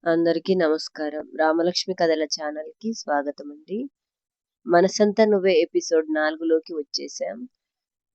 అందరికీ నమస్కారం. రామలక్ష్మి కథల ఛానల్‌కి స్వాగతమండి. 'మనసంతా నువ్వే' ఎపిసోడ్ 4లోకి వచ్చేసాం.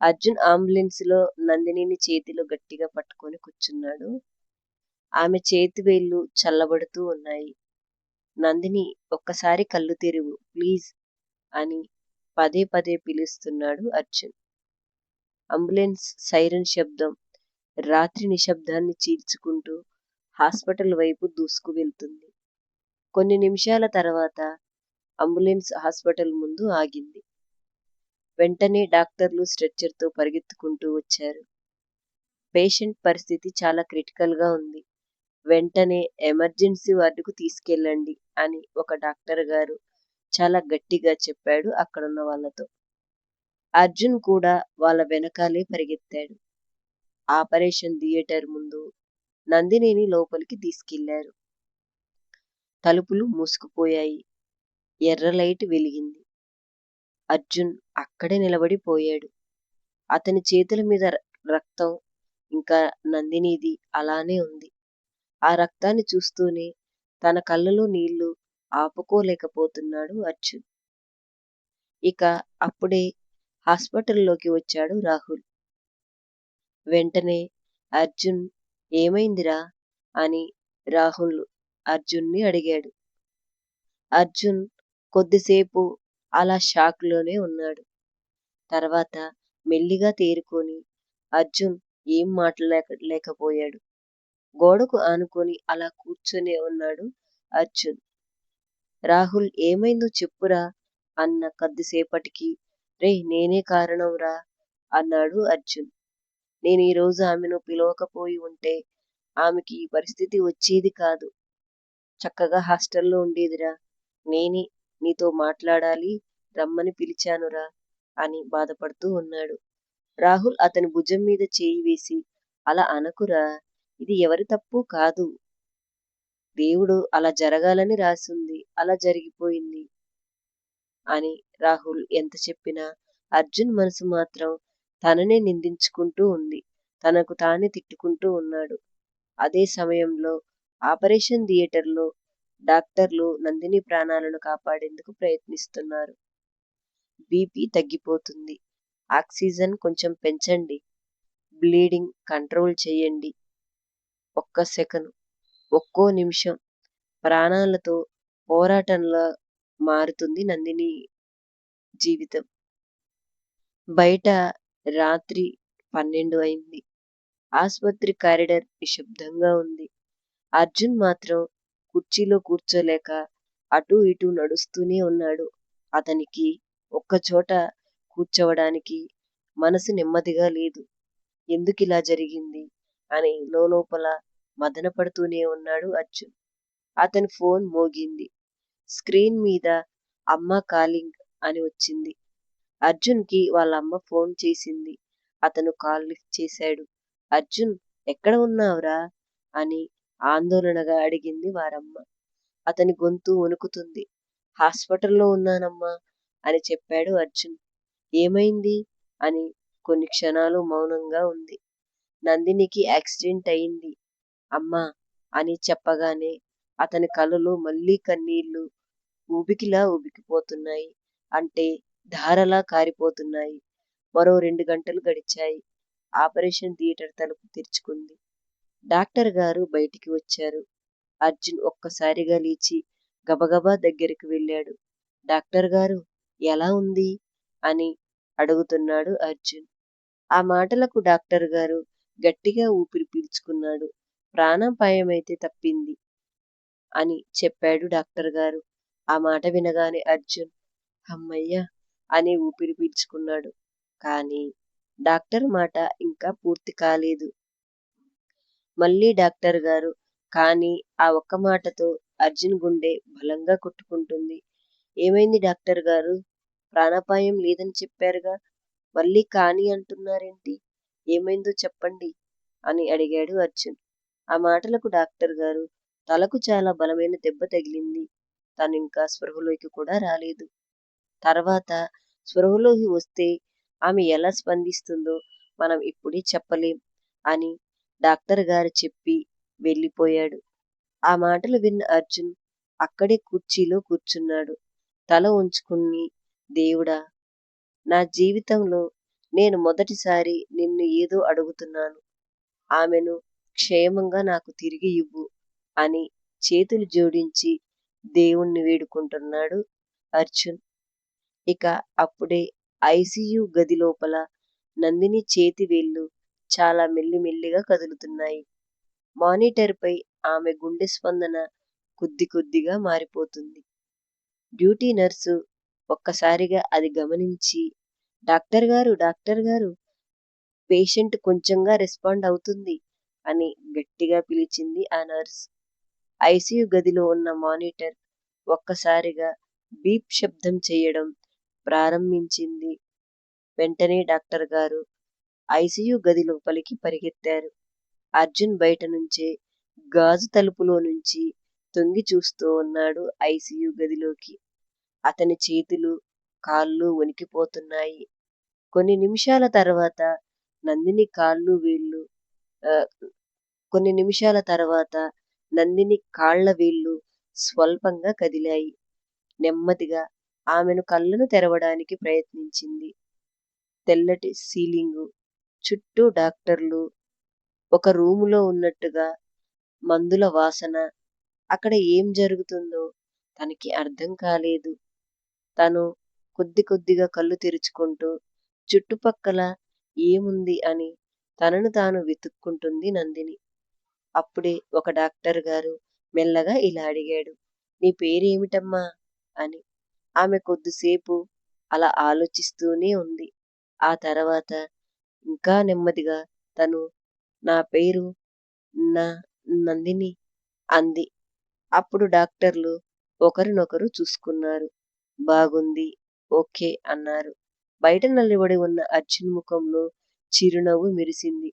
అర్జున్ అంబులెన్స్‌లో నందినిని చేతిలో గట్టిగా పట్టుకొని కూర్చున్నాడు. ఆమె చేతి వేళ్లు చల్లబడుతూ ఉన్నాయి. నందిని, ఒక్కసారి కళ్ళు తెరువు ప్లీజ్ అని పదే పదే పిలుస్తున్నాడు అర్జున్. అంబులెన్స్ సైరన్ శబ్దం రాత్రి నిశ్శబ్దాన్ని చీల్చుకుంటూ హాస్పిటల్ వైపు దూసుకు వెళ్తుంది. కొన్ని నిమిషాల తర్వాత అంబులెన్స్ హాస్పిటల్ ముందు ఆగింది. వెంటనే డాక్టర్లు స్ట్రెచ్చర్తో పరిగెత్తుకుంటూ వచ్చారు. పేషెంట్ పరిస్థితి చాలా క్రిటికల్గా ఉంది. వెంటనే ఎమర్జెన్సీ వార్డుకు తీసుకెళ్ళండి అని ఒక డాక్టర్ గారు చాలా గట్టిగా చెప్పాడు అక్కడున్న వాళ్ళతో. అర్జున్ కూడా వాళ్ళ వెనకాలే పరిగెత్తాడు. ఆపరేషన్ థియేటర్ ముందు నందినిని లోపలికి తీసుకెళ్లారు. తలుపులు మూసుకుపోయాయి. ఎర్ర లైట్ వెలిగింది. అర్జున్ అక్కడే నిలబడిపోయాడు. అతని చేతుల మీద రక్తం ఇంకా నందినిది అలానే ఉంది. ఆ రక్తాన్ని చూస్తూనే తన కళ్ళలో నీళ్లు ఆపుకోలేకపోతున్నాడు అర్జున్. ఇక అప్పుడే హాస్పిటల్లోకి వచ్చాడు రాహుల్. వెంటనే అర్జున్, ఏమైందిరా అని రాహుల్ అర్జున్ని అడిగాడు. అర్జున్ కొద్దిసేపు అలా షాక్లోనే ఉన్నాడు. తర్వాత మెల్లిగా తేరుకొని అర్జున్ ఏం మాట్లాడలేకపోయాడు. గోడకు ఆనుకొని అలా కూర్చొనే ఉన్నాడు అర్జున్. రాహుల్, ఏమైందో చెప్పురా అన్న కొద్దిసేపటికి, రే నేనే కారణం రా అన్నాడు అర్జున్. నేను ఈరోజు ఆమెను పిలవకపోయి ఉంటే ఆమెకి ఈ పరిస్థితి వచ్చేది కాదు. చక్కగా హాస్టల్లో ఉండేదిరా. నేనే నీతో మాట్లాడాలి రమ్మని పిలిచానురా అని బాధపడుతూ ఉన్నాడు. రాహుల్ అతని భుజం మీద చేయి వేసి, అలా అనకురా, ఇది ఎవరి తప్పు కాదు. దేవుడు అలా జరగాలని రాసుంది, అలా జరిగిపోయింది అని రాహుల్ ఎంత చెప్పినా అర్జున్ మనసు మాత్రం తననే నిందించుకుంటూ ఉంది. తనకు తానే తిట్టుకుంటూ ఉన్నాడు. అదే సమయంలో ఆపరేషన్ థియేటర్లో డాక్టర్లు నందిని ప్రాణాలను కాపాడేందుకు ప్రయత్నిస్తున్నారు. బీపీ తగ్గిపోతుంది. ఆక్సిజన్ కొంచెం పెంచండి. బ్లీడింగ్ కంట్రోల్ చేయండి. ఒక్క సెకను, ఒక్కో నిమిషం ప్రాణాలతో పోరాటంలా మారుతుంది నందిని జీవితం. బయట రాత్రి 12 అయింది. ఆసుపత్రి కారిడార్ నిశ్శబ్దంగా ఉంది. అర్జున్ మాత్రం కుర్చీలో కూర్చోలేక అటూ ఇటూ నడుస్తూనే ఉన్నాడు. అతనికి ఒక్కచోట కూర్చోవడానికి మనసు నెమ్మదిగా లేదు. ఎందుకిలా జరిగింది అని లోలోపల మదనపడుతూనే ఉన్నాడు అర్జున్. అతని ఫోన్ మోగింది. స్క్రీన్ మీద అమ్మ కాలింగ్ అని వచ్చింది. అర్జున్కి వాళ్ళ అమ్మ ఫోన్ చేసింది. అతను కాల్ లిఫ్ట్ చేశాడు. అర్జున్, ఎక్కడ ఉన్నావురా అని ఆందోళనగా అడిగింది వారమ్మ. అతని గొంతు వణుకుతుంది. హాస్పిటల్లో ఉన్నానమ్మా అని చెప్పాడు అర్జున్. ఏమైంది అని కొన్ని క్షణాలు మౌనంగా ఉంది. నందినికి యాక్సిడెంట్ అయింది అమ్మా అని చెప్పగానే అతని కళ్ళలో మళ్ళీ కన్నీళ్లు ఊబికిలా ఉబికిపోతున్నాయి. అంటే ధారలా కారిపోతున్నాయి. మరో 2 గంటలు గడిచాయి. ఆపరేషన్ థియేటర్ తలుపు తెరుచుకుంది. డాక్టర్ గారు బయటికి వచ్చారు. అర్జున్ ఒక్కసారిగా లేచి గబగబా దగ్గరికి వెళ్ళాడు. డాక్టర్ గారు, ఎలా ఉంది అని అడుగుతున్నాడు అర్జున్. ఆ మాటలకు డాక్టర్ గారు గట్టిగా ఊపిరి పీల్చుకున్నాడు. ప్రాణాపాయమైతే తప్పింది అని చెప్పాడు డాక్టర్ గారు. ఆ మాట వినగానే అర్జున్ హమ్మయ్య అని ఊపిరి పీల్చుకున్నాడు. కానీ డాక్టర్ మాట ఇంకా పూర్తి కాలేదు. మళ్ళీ డాక్టర్ గారు, కానీ ఆ ఒక్క మాటతో అర్జున్ గుండె బలంగా కొట్టుకుంటుంది. ఏమైంది డాక్టర్ గారు? ప్రాణాపాయం లేదని చెప్పారుగా, మళ్ళీ కానీ అంటున్నారేంటి? ఏమైందో చెప్పండి అని అడిగాడు అర్జున్. ఆ మాటలకు డాక్టర్ గారు, తలకు చాలా బలమైన దెబ్బ తగిలింది. తనింకా స్పృహలోకి కూడా రాలేదు. తర్వాత స్పృహలోకి వస్తే ఆమె ఎలా స్పందిస్తుందో మనం ఇప్పుడే చెప్పలేం అని డాక్టర్ గారు చెప్పి వెళ్ళిపోయాడు. ఆ మాటలు విన్న అర్జున్ అక్కడే కుర్చీలో కూర్చున్నాడు. తల ఉంచుకుని, దేవుడా, నా జీవితంలో నేను మొదటిసారి నిన్ను ఏదో అడుగుతున్నాను. ఆమెను క్షేమంగా నాకు తిరిగి ఇవ్వు అని చేతులు జోడించి దేవుణ్ణి వేడుకుంటున్నాడు అర్జున్. ఇక అప్పుడే ఐసీయూ గది లోపల నందిని చేతి వేళ్లు చాలా మెల్లిమెల్లిగా కదులుతున్నాయి. మానిటర్ పై ఆమె గుండె స్పందన కొద్ది కొద్దిగా మారిపోతుంది. డ్యూటీ నర్సు ఒక్కసారిగా అది గమనించి, డాక్టర్ గారు, డాక్టర్ గారు, పేషెంట్ కొంచెంగా రెస్పాండ్ అవుతుంది అని గట్టిగా పిలిచింది ఆ నర్స్. ఐసీయూ గదిలో ఉన్న మానిటర్ ఒక్కసారిగా బీప్ శబ్దం చేయడం ప్రారంభించింది. వెంటనే డాక్టర్ గారు ఐసీయూ గది లోపలికి పరిగెత్తారు. అర్జున్ బయట నుంచే గాజు తలుపులో నుంచి తొంగి చూస్తూ ఉన్నాడు ఐసీయూ గదిలోకి. అతని చేతులు, కాళ్ళు వణికిపోతున్నాయి. కొన్ని నిమిషాల తర్వాత నందిని కాళ్ళు వేళ్ళు కొన్ని నిమిషాల తర్వాత నందిని కాళ్ల వేళ్ళు స్వల్పంగా కదిలాయి. నెమ్మదిగా ఆమెను కళ్ళను తెరవడానికి ప్రయత్నించింది. తెల్లటి సీలింగు, చుట్టూ డాక్టర్లు, ఒక రూములో ఉన్నట్టుగా మందుల వాసన. అక్కడ ఏం జరుగుతుందో తనకి అర్థం కాలేదు. తను కొద్ది కొద్దిగా కళ్ళు తెరుచుకుంటూ చుట్టుపక్కల ఏముంది అని తనను తాను వెతుక్కుంటుంది నందిని. అప్పుడే ఒక డాక్టర్ గారు మెల్లగా ఇలా అడిగాడు, నీ పేరేమిటమ్మా అని. ఆమె కొద్దిసేపు అలా ఆలోచిస్తూనే ఉంది. ఆ తర్వాత ఇంకా నెమ్మదిగా తను, నా పేరు నా నందిని అంది. అప్పుడు డాక్టర్లు ఒకరినొకరు చూసుకున్నారు. బాగుంది, ఓకే అన్నారు. బయట నిలబడి ఉన్న అర్జున్ ముఖంలో చిరునవ్వు మెరిసింది.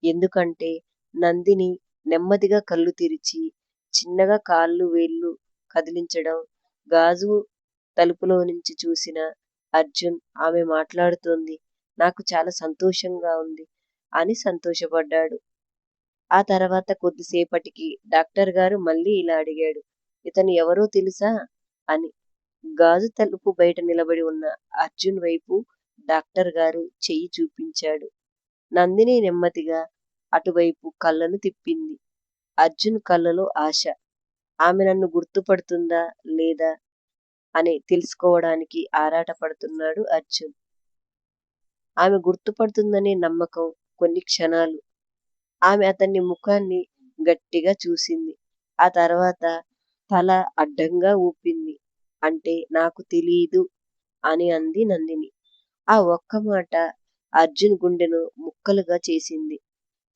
ఎందుకంటే నందిని నెమ్మదిగా కళ్ళు తెరిచి చిన్నగా కాళ్ళు వేళ్ళు కదిలించడం గాజు తలుపులో నుంచి చూసిన అర్జున్ ఆమె మాట్లాడుతోంది, నాకు చాలా సంతోషంగా ఉంది అని సంతోషపడ్డాడు. ఆ తర్వాత కొద్దిసేపటికి డాక్టర్ గారు మళ్ళీ ఇలా అడిగాడు, ఇతను ఎవరో తెలుసా అని. గాజు తలుపు బయట నిలబడి ఉన్న అర్జున్ వైపు డాక్టర్ గారు చెయ్యి చూపించాడు. నందిని నెమ్మదిగా అటువైపు కళ్ళను తిప్పింది. అర్జున్ కళ్ళలో ఆశ. ఆమె నన్ను గుర్తుపడుతుందా లేదా అని తెలుసుకోవడానికి ఆరాటపడుతున్నాడు అర్జున్. ఆమె గుర్తుపడుతుందనే నమ్మకం కొన్ని క్షణాలు. ఆమె అతన్ని ముఖాన్ని గట్టిగా చూసింది. ఆ తర్వాత తల అడ్డంగా ఊపింది. అంటే నాకు తెలీదు అని అంది నందిని. ఆ ఒక్క మాట అర్జున్ గుండెను ముక్కలుగా చేసింది.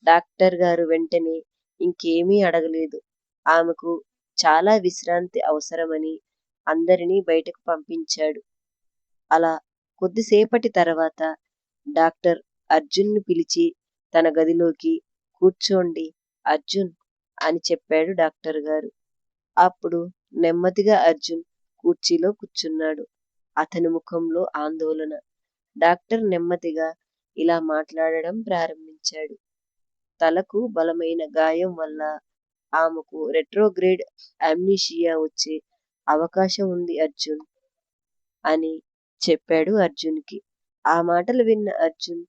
డాక్టర్ గారు వెంటనే ఇంకేమీ అడగలేదు. ఆమెకు చాలా విశ్రాంతి అవసరమని అందరినీ బయటకు పంపించాడు. అలా కొద్దిసేపటి తర్వాత డాక్టర్ అర్జున్ను పిలిచి తన గదిలోకి, కూర్చోండి అర్జున్ అని చెప్పాడు డాక్టర్ గారు. అప్పుడు నెమ్మదిగా అర్జున్ కుర్చీలో కూర్చున్నాడు. అతని ముఖంలో ఆందోళన. డాక్టర్ నెమ్మదిగా ఇలా మాట్లాడడం ప్రారంభించాడు. తలకు బలమైన గాయం వల్ల ఆమెకు రెట్రోగ్రేడ్ అమ్నీషియా వచ్చే అవకాశం ఉంది అర్జున్ అని చెప్పాడు అర్జున్కి. ఆ మాటలు విన్న అర్జున్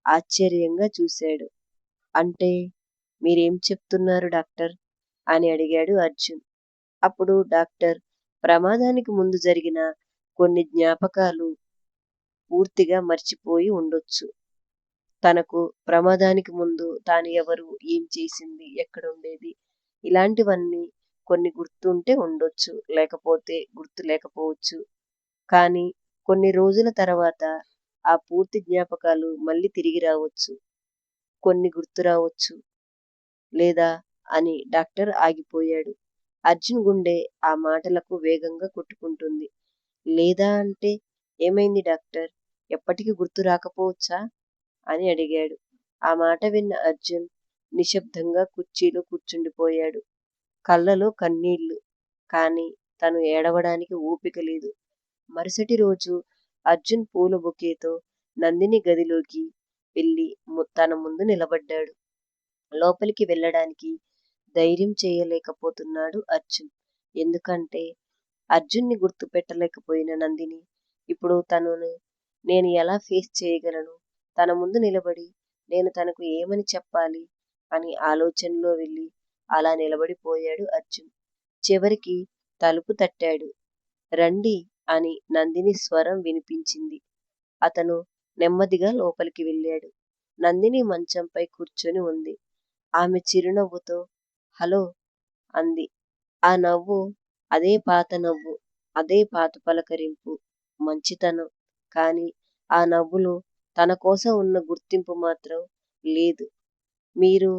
ఆశ్చర్యంగా చూశాడు. అంటే మీరేం చెప్తున్నారు డాక్టర్ అని అడిగాడు అర్జున్. అప్పుడు డాక్టర్ ప్రమాదానికి ముందు జరిగిన కొన్ని జ్ఞాపకాలు పూర్తిగా మర్చిపోయి ఉండొచ్చు. తనకు ప్రమాదానికి ముందు తాను ఎవరు, ఏం చేసింది, ఎక్కడుండేది, ఇలాంటివన్నీ కొన్ని గుర్తుంటే ఉండొచ్చు, లేకపోతే గుర్తు లేకపోవచ్చు. కానీ కొన్ని రోజుల తర్వాత ఆ పూర్తి జ్ఞాపకాలు మళ్ళీ తిరిగి రావచ్చు. కొన్ని గుర్తు రావచ్చు లేదా అని డాక్టర్ ఆగిపోయాడు. అర్జున్ గుండె ఆ మాటలకు వేగంగా కొట్టుకుంటుంది. లేదా అంటే ఏమైంది డాక్టర్, ఎప్పటికీ గుర్తు రాకపోవచ్చా అని అడిగాడు. ఆ మాట విన్న అర్జున్ నిశ్శబ్దంగా కుర్చీలో కూర్చుండిపోయాడు. కళ్ళలో కన్నీళ్లు. కానీ తను ఏడవడానికి ఓపిక లేదు. మరుసటి రోజు అర్జున్ పూల బొకేతో నందిని గదిలోకి వెళ్ళి తన ముందు నిలబడ్డాడు. లోపలికి వెళ్ళడానికి ధైర్యం చేయలేకపోతున్నాడు అర్జున్. ఎందుకంటే అర్జున్ని గుర్తుపెట్టలేకపోయిన నందిని ఇప్పుడు నేను ఎలా ఫేస్ చేయగలను? తన ముందు నిలబడి నేను తనకు ఏమని చెప్పాలి అని ఆలోచనలో వెళ్ళి అలా నిలబడిపోయాడు అర్జున్. చివరికి తలుపు తట్టాడు. రండి అని నందిని స్వరం వినిపించింది. అతను నెమ్మదిగా లోపలికి వెళ్ళాడు. నందిని మంచంపై కూర్చొని ఉంది. ఆమె చిరునవ్వుతో హలో అంది. ఆ నవ్వు అదే పాత నవ్వు, అదే పాత పలకరింపు, మంచితనం. కాని ఆ నవ్వులో తన కోసం ఉన్న గుర్తింపు మాత్రం లేదు. మీరు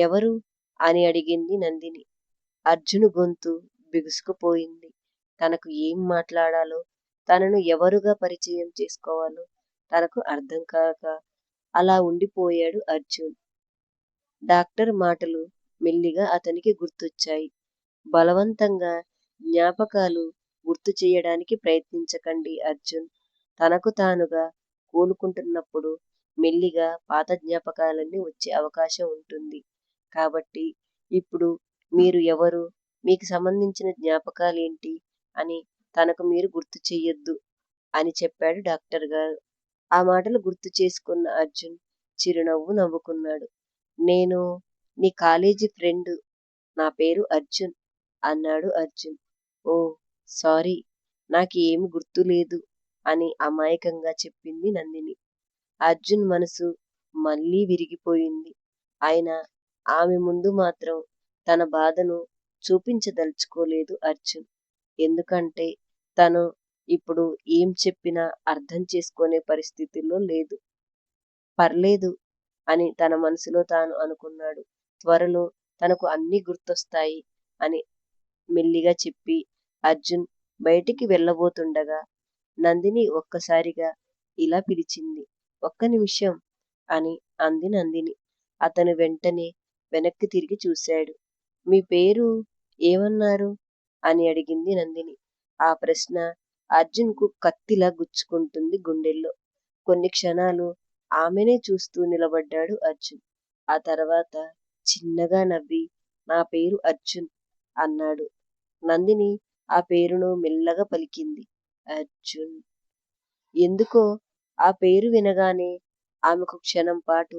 ఎవరు అని అడిగింది నందిని. అర్జును గొంతు బిగుసుకుపోయింది. తనకు ఏం మాట్లాడాలో, తనను ఎవరుగా పరిచయం చేసుకోవాలో తనకు అర్థం కాక అలా ఉండిపోయాడు అర్జున్. డాక్టర్ మాటలు మెల్లిగా అతనికి గుర్తొచ్చాయి. బలవంతంగా జ్ఞాపకాలు గుర్తు చేయడానికి ప్రయత్నించకండి అర్జున్. తనకు తానుగా కోలుకుంటున్నప్పుడు మెల్లిగా పాత జ్ఞాపకాలన్నీ వచ్చే అవకాశం ఉంటుంది. కాబట్టి ఇప్పుడు మీరు ఎవరు, మీకు సంబంధించిన జ్ఞాపకాలేంటి అని తనకు మీరు గుర్తు చెయ్యొద్దు అని చెప్పాడు డాక్టర్ గారు. ఆ మాటలు గుర్తు చేసుకున్న అర్జున్ చిరునవ్వు నవ్వుకున్నాడు. నేను నీ కాలేజీ ఫ్రెండ్. నా పేరు అర్జున్ అన్నాడు అర్జున్. ఓ సారీ, నాకు ఏమి గుర్తులేదు అని అమాయకంగా చెప్పింది నందిని. అర్జున్ మనసు మళ్ళీ విరిగిపోయింది. అయినా ఆమె ముందు మాత్రం తన బాధను చూపించదలుచుకోలేదు అర్జున్. ఎందుకంటే తను ఇప్పుడు ఏం చెప్పినా అర్థం చేసుకునే పరిస్థితుల్లో లేదు. పర్లేదు అని తన మనసులో తాను అనుకున్నాడు. త్వరలో తనకు అన్నీ గుర్తొస్తాయి అని మెల్లిగా చెప్పి అర్జున్ బయటికి వెళ్ళబోతుండగా నందిని ఒక్కసారిగా ఇలా పిలిచింది. ఒక్క నిమిషం అని అంది నందిని. అతను వెంటనే వెనక్కి తిరిగి చూశాడు. మీ పేరు ఏమన్నారు అని అడిగింది నందిని. ఆ ప్రశ్న అర్జున్కు కత్తిలా గుచ్చుకుంటుంది గుండెల్లో. కొన్ని క్షణాలు ఆమెనే చూస్తూ నిలబడ్డాడు అర్జున్. ఆ తర్వాత చిన్నగా నవ్వి నా పేరు అర్జున్ అన్నాడు. నందిని ఆ పేరును మెల్లగా పలికింది. అర్జున్. ఎందుకో ఆ పేరు వినగానే ఆమెకు క్షణం పాటు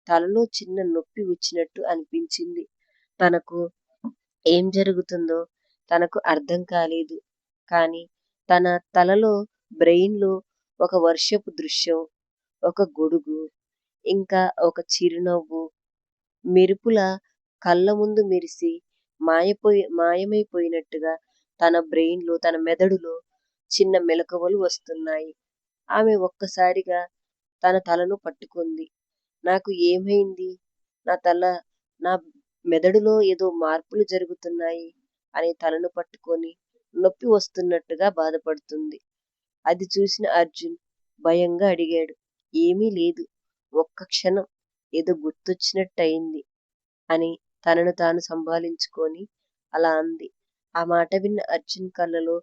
తలలో చిన్న నొప్పి వచ్చినట్టు అనిపించింది. తనకు ఏం జరుగుతుందో తనకు అర్థం కాలేదు. కానీ తన తలలో బ్రెయిన్లో ఒక వర్షపు దృశ్యం, ఒక గొడుగు, ఇంకా ఒక చిరునవ్వు మెరుపులా కళ్ళ ముందు మెరిసి మాయమైపోయినట్టుగా తన బ్రెయిన్లో, తన మెదడులో చిన్న మెలకువలు వస్తున్నాయి. ఆమె ఒక్కసారిగా తన తలను పట్టుకుంది. నాకు ఏమైంది? నా మెదడులో ఏదో మార్పులు జరుగుతున్నాయి అని తలను పట్టుకొని నొప్పి వస్తున్నట్టుగా బాధపడుతుంది. అది చూసిన అర్జున్ భయంగా అడిగాడు. ఏమీ లేదు, ఒక్క క్షణం ఏదో గుర్తొచ్చినట్టయింది అని తనను తాను సంభాళించుకొని అలా అంది. ఆ మాట విన్న అర్జున్ కళ్ళలో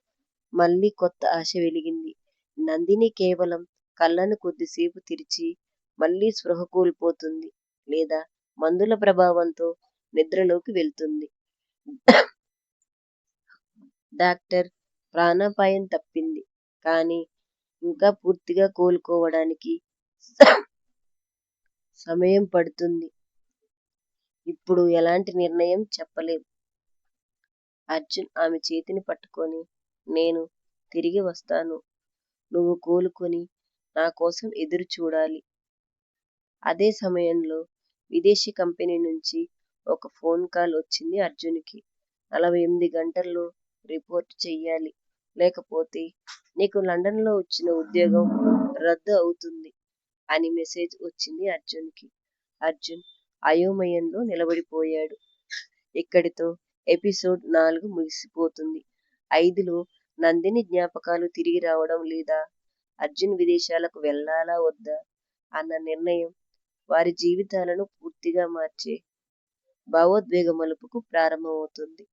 మళ్ళీ కొత్త ఆశ వెలిగింది. నందిని కేవలం కళ్ళను కొద్దిసేపు తెరిచి మళ్ళీ స్పృహ కోల్పోతుంది, లేదా మందుల ప్రభావంతో నిద్రలోకి వెళ్తుంది. డాక్టర్ ప్రాణాపాయం తప్పింది, కానీ ఇంకా పూర్తిగా కోలుకోవడానికి సమయం పడుతుంది. ఇప్పుడు ఎలాంటి నిర్ణయం చెప్పలేం. అర్జున్ ఆమె చేతిని పట్టుకొని నేను తిరిగి వస్తాను. నువ్వు కోలుకొని నా కోసం ఎదురు చూడాలి. అదే సమయంలో విదేశీ కంపెనీ నుంచి ఒక ఫోన్ కాల్ వచ్చింది అర్జున్కి. 48 గంటల్లో రిపోర్ట్ చెయ్యాలి, లేకపోతే నీకు లండన్లో వచ్చిన ఉద్యోగం రద్దు అవుతుంది అని మెసేజ్ వచ్చింది అర్జున్కి. అర్జున్ అయోమయంలో నిలబడిపోయాడు. ఇక్కడితో ఎపిసోడ్ 4 ముగిసిపోతుంది. 5లో నందిని జ్ఞాపకాలు తిరిగి రావడం లేదా అర్జున్ విదేశాలకు వెళ్ళాలా వద్దా అన్న నిర్ణయం వారి జీవితాలను పూర్తిగా మార్చే భావోద్వేగ మలుపుకు ప్రారంభమవుతుంది.